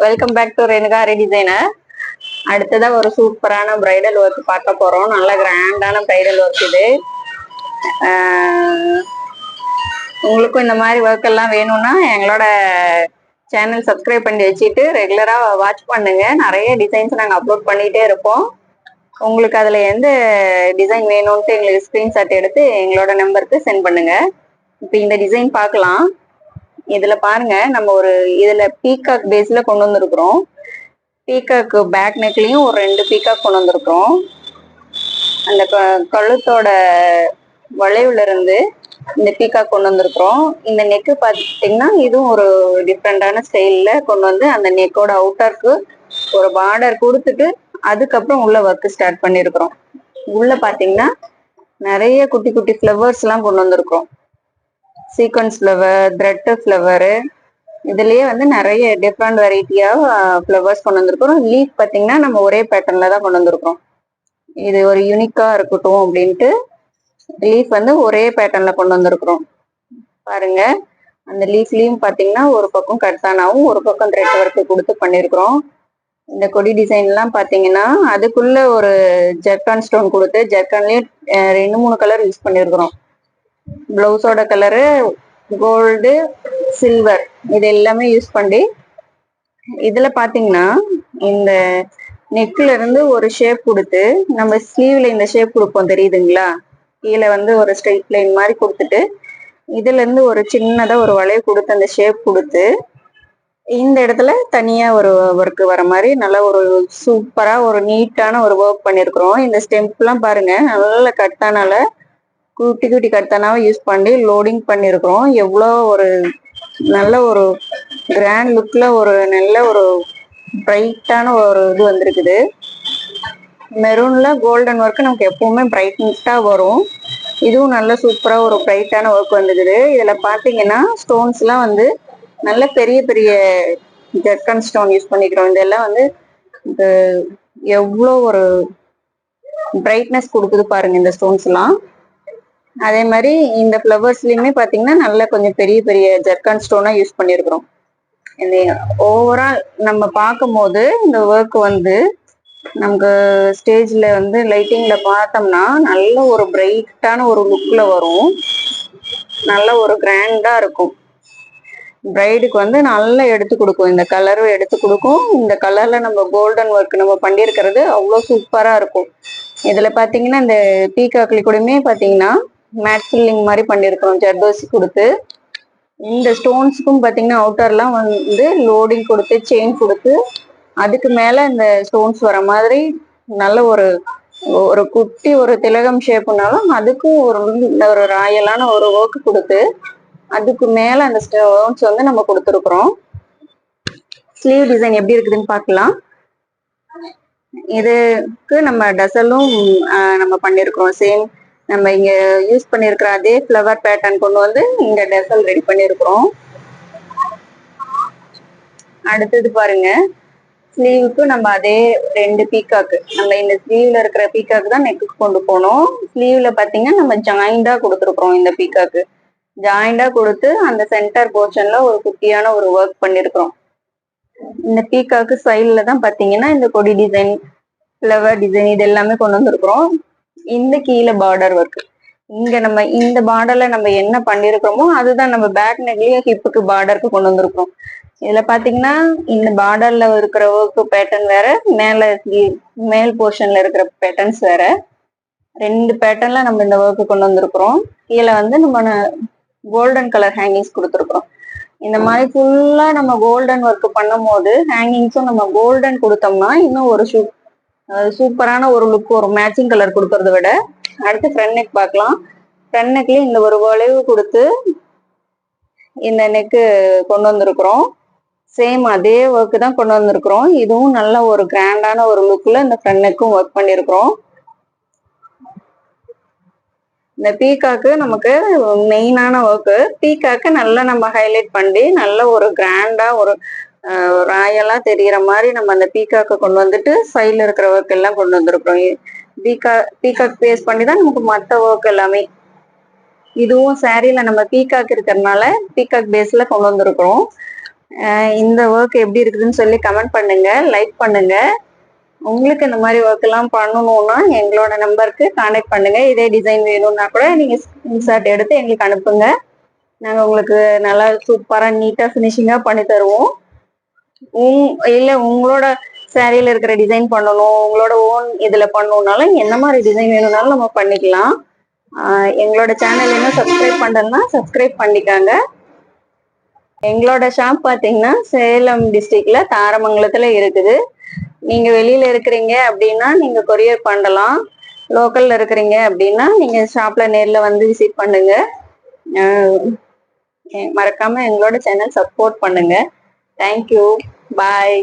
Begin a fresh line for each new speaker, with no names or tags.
Welcome back to Renuka designer. அடுத்ததா ஒரு சூப்பரான பிரைடல் ஒர்க் பார்க்க போறோம். நல்ல கிராண்டான பிரைடல் ஒர்க் இது. உங்களுக்கும் இந்த மாதிரி ஒர்க் எல்லாம் வேணும்னா எங்களோட சேனல் சப்ஸ்கிரைப் பண்ணி வச்சுட்டு ரெகுலரா வாட்ச் பண்ணுங்க. நிறைய டிசைன்ஸ் நாங்கள் அப்லோட் பண்ணிட்டே இருப்போம். உங்களுக்கு அதுல எந்த டிசைன் வேணும்ட்டு எங்களுக்கு ஸ்கிரீன்ஷாட் எடுத்து எங்களோட நம்பருக்கு சென்ட் பண்ணுங்க. இப்போ இந்த டிசைன் பார்க்கலாம். இதுல பாருங்க, நம்ம ஒரு இதுல பீகாக் பேஸ்ல கொண்டு வந்திருக்கிறோம். பீகாக் பேக் நெக்லயும் ஒரு 2 பீகாக் கொண்டு வந்திருக்கிறோம். அந்த கழுத்தோட வளைவுல இருந்து இந்த பீகாக் கொண்டு வந்திருக்கிறோம். இந்த நெக்கு பார்த்தீங்கன்னா இதுவும் ஒரு டிஃப்ரெண்டான ஸ்டைல்ல கொண்டு வந்து அந்த நெக்கோட அவுட்டருக்கு ஒரு பார்டர் கொடுத்துட்டு அதுக்கப்புறம் உள்ள ஒர்க் ஸ்டார்ட் பண்ணிருக்கிறோம். உள்ள பாத்தீங்கன்னா நிறைய குட்டி குட்டி ஃபிளவர்ஸ் எல்லாம் கொண்டு வந்திருக்கிறோம். சீக்வன்ஸ் ஃப்ளவர், த்ரெட் ஃப்ளவரு, இதுலயே வந்து நிறைய டிஃப்ரெண்ட் வெரைட்டியா ஃப்ளவர்ஸ் கொண்டு வந்திருக்கிறோம். லீஃப் பார்த்தீங்கன்னா நம்ம ஒரே பேட்டர்ன்ல தான் கொண்டு வந்திருக்கிறோம். இது ஒரு யூனிக்கா இருக்கட்டும் அப்படின்ட்டு லீஃப் வந்து ஒரே பேட்டர்ன்ல கொண்டு வந்திருக்கிறோம். பாருங்க, அந்த லீஃப்லயும் பாத்தீங்கன்னா ஒரு பக்கம் கட்தானாவும் ஒரு பக்கம் த்ரெட் ஒர்க் கொடுத்து பண்ணிருக்கிறோம். இந்த கொடி டிசைன் எல்லாம் பாத்தீங்கன்னா அதுக்குள்ள ஒரு ஜர்கான் ஸ்டோன் கொடுத்து ஜர்கான்லயும் 2-3 கலர் யூஸ் பண்ணிருக்கிறோம். பிளவுஸோட கலரு கோல்டு, சில்வர் இது எல்லாமே யூஸ் பண்ணி இதுல பாத்தீங்கன்னா இந்த நெக்ல இருந்து ஒரு ஷேப் கொடுத்து நம்ம ஸ்லீவ்ல இந்த ஷேப் கொடுப்போம் தெரியுதுங்களா? கீழே வந்து ஒரு ஸ்ட்ரெயிட் லைன் மாதிரி கொடுத்துட்டு இதுல இருந்து ஒரு சின்னதா ஒரு வளைவு கொடுத்து அந்த ஷேப் கொடுத்து இந்த இடத்துல தனியா ஒரு ஒர்க் வர மாதிரி நல்ல ஒரு சூப்பரா ஒரு நீட்டான ஒரு ஒர்க் பண்ணிருக்கிறோம். இந்த ஸ்டெம்ப் எல்லாம் பாருங்க, நல்ல கட்டானால குட்டி குட்டி கட்டானாவை யூஸ் பண்ணி லோடிங் பண்ணிருக்கிறோம். எவ்வளோ ஒரு நல்ல ஒரு கிராண்ட் லுக்ல ஒரு நல்ல ஒரு பிரைட்டான ஒரு இது வந்திருக்குது. மெரூன்ல கோல்டன் ஒர்க் நமக்கு எப்பவுமே பிரைட்டா வரும். இதுவும் நல்ல சூப்பரா ஒரு பிரைட்டான ஒர்க் வந்துருக்குது. இதுல பாத்தீங்கன்னா ஸ்டோன்ஸ் எல்லாம் வந்து நல்ல பெரிய பெரிய ஜர்கன் ஸ்டோன் யூஸ் பண்ணிக்கிறோம். இதெல்லாம் வந்து எவ்வளோ ஒரு பிரைட்னஸ் கொடுக்குது பாருங்க இந்த ஸ்டோன்ஸ் எல்லாம். அதே மாதிரி இந்த ஃப்ளவர்ஸ்லயுமே பாத்தீங்கன்னா நல்ல கொஞ்சம் பெரிய பெரிய ஜர்கான் ஸ்டோனா யூஸ் பண்ணிருக்கிறோம். இந்த ஓவரால் நம்ம பார்க்கும் போது இந்த ஒர்க் வந்து நமக்கு ஸ்டேஜ்ல வந்து லைட்டிங்ல பார்த்தோம்னா நல்ல ஒரு பிரைட்டான ஒரு லுக்ல வரும். நல்ல ஒரு கிராண்டா இருக்கும். பிரைடுக்கு வந்து நல்லா எடுத்து கொடுக்கும். இந்த கலரும் எடுத்து கொடுக்கும். இந்த கலர்ல நம்ம கோல்டன் ஒர்க் நம்ம பண்ணியிருக்கிறது அவ்வளோ சூப்பரா இருக்கும். இதுல பாத்தீங்கன்னா இந்த பீகாக்லி கூடமே பாத்தீங்கன்னா மேட் ஃபில்லிங் மாதிரி பண்ணிருக்கிறோம் ஜர்தோசி கொடுத்து. இந்த ஸ்டோன்ஸுக்கும் பாத்தீங்கன்னா அவுட்டர்லாம் வந்து லோடிங் கொடுத்து செயின் கொடுத்து அதுக்கு மேல இந்த ஸ்டோன்ஸ் வர மாதிரி நல்ல ஒரு ஒரு குட்டி ஒரு திலகம் ஷேப்புனாலும் அதுக்கும் ஒரு ராயலான ஒரு ஒர்க் கொடுத்து அதுக்கு மேல அந்த ஸ்டோன்ஸ் வந்து நம்ம கொடுத்துருக்குறோம். ஸ்லீவ் டிசைன் எப்படி இருக்குதுன்னு பார்க்கலாம். இதுக்கு நம்ம டசலும் நம்ம பண்ணிருக்கிறோம். சேம் நம்ம இங்க யூஸ் பண்ணிருக்கிற அதே ஃப்ளவர் பேட்டர்ன் கொண்டு வந்து இங்க டசல் ரெடி பண்ணிருக்கிறோம். அடுத்தது பாருங்க, ஸ்லீவுக்கு நம்ம அதே 2 பீகாக்கு நம்ம இந்த ஸ்லீவ்ல இருக்கிற பீகாக்கு தான் நெக்குக்கு கொண்டு போனோம். ஸ்லீவ்ல பாத்தீங்கன்னா நம்ம ஜாயிண்டா கொடுத்துருக்குறோம். இந்த பீகாக்கு ஜாயிண்டா கொடுத்து அந்த சென்டர் போர்ஷன்ல ஒரு குட்டியான ஒரு ஒர்க் பண்ணிருக்கிறோம். இந்த பீகாக்கு சைட்ல தான் பாத்தீங்கன்னா இந்த கொடி டிசைன், ஃப்ளவர் டிசைன் இது எல்லாமே கொண்டு வந்திருக்கிறோம். இந்த கீழே பார்டர் ஒர்க், இங்க நம்ம இந்த பார்டர்ல நம்ம என்ன பண்ணிருக்கிறோமோ அதுதான் நம்ம பேக் நெக்லயும் ஹிப்புக்கு பார்டருக்கு கொண்டு வந்திருக்கிறோம். இதுல பாத்தீங்கன்னா இந்த பார்டர்ல இருக்கிற ஒர்க் பேட்டர்ன் வேற, மேல் போர்ஷன்ல இருக்கிற பேட்டர்ன்ஸ் வேற. 2 பேட்டர்ன்ல நம்ம இந்த ஒர்க் கொண்டு வந்திருக்கிறோம். கீழே வந்து நம்ம கோல்டன் கலர் ஹேங்கிங்ஸ் கொடுத்துருக்குறோம். இந்த மாதிரி ஃபுல்லா நம்ம கோல்டன் ஒர்க் பண்ணும் போது ஹேங்கிங்ஸும் நம்ம கோல்டன் கொடுத்தோம்னா இன்னும் ஒரு சூப்பரான ஒரு லுக், ஒரு மேட்சிங் கலர் கொடுக்கறத விட. அடுத்து ஃப்ரண்ட் நெக் பார்க்கலாம். ஃப்ரண்ட் நெக்லயும் இந்த ஒரு வளைவு கொடுத்து இந்த நெக்கு கொண்டு வந்திருக்கிறோம். சேம் அதே ஒர்க் தான் கொண்டு வந்திருக்கிறோம். இதுவும் நல்ல ஒரு கிராண்டான ஒரு லுக்ல இந்த ஃப்ரண்ட் நெக்கும் ஒர்க் பண்ணிருக்கிறோம். இந்த பீகாக்கு நமக்கு மெயினான ஒர்க். பீகாக்கு நல்லா நம்ம ஹைலைட் பண்ணி நல்ல ஒரு கிராண்டா ஒரு ராயலா தெரியற மாதிரி நம்ம அந்த பீகாக்கு கொண்டு வந்துட்டு சைட்ல இருக்கிற ஒர்க் எல்லாம் கொண்டு வந்திருக்கிறோம். பீகாக் பேஸ் பண்ணி தான் நமக்கு மற்ற ஒர்க் எல்லாமே. இதுவும் சாரீல நம்ம பீகாக் இருக்கிறதுனால பீகாக் பேஸ்ல கொண்டு வந்திருக்கிறோம். இந்த ஒர்க் எப்படி இருக்குதுன்னு சொல்லி கமெண்ட் பண்ணுங்க, லைக் பண்ணுங்க. உங்களுக்கு இந்த மாதிரி ஒர்க் எல்லாம் பண்ணணும்னா எங்களோட நம்பருக்கு கான்டாக்ட் பண்ணுங்க. இதே டிசைன் வேணும்னா கூட நீங்க ஸ்கிரீன்ஷாட் எடுத்து எங்களுக்கு அனுப்புங்க. நாங்க உங்களுக்கு நல்லா சூப்பரா நீட்டா ஃபினிஷிங்கா பண்ணி தருவோம். இல்ல உங்களோட சாரியில இருக்கிற டிசைன் பண்ணணும், உங்களோட ஓன் இதுல பண்ணணும்னாலும் என்ன மாதிரி டிசைன் வேணும்னாலும் நம்ம பண்ணிக்கலாம். எங்களோட சேனல் இன்னும் சப்ஸ்கிரைப் பண்ணலன்னா சப்ஸ்கிரைப் பண்ணிக்காங்க. எங்களோட ஷாப் பாத்தீங்கன்னா சேலம் டிஸ்ட்ரிக்ட்ல தாரமங்கலத்துல இருக்குது. நீங்க வெளியில இருக்கிறீங்க அப்படின்னா நீங்க கொரியர் பண்ணலாம். லோக்கல்ல இருக்கிறீங்க அப்படின்னா நீங்க ஷாப்ல நேர்ல வந்து விசிட் பண்ணுங்க. மறக்காம எங்களோட சேனல் சப்போர்ட் பண்ணுங்க. தேங்க்யூ. பாய்.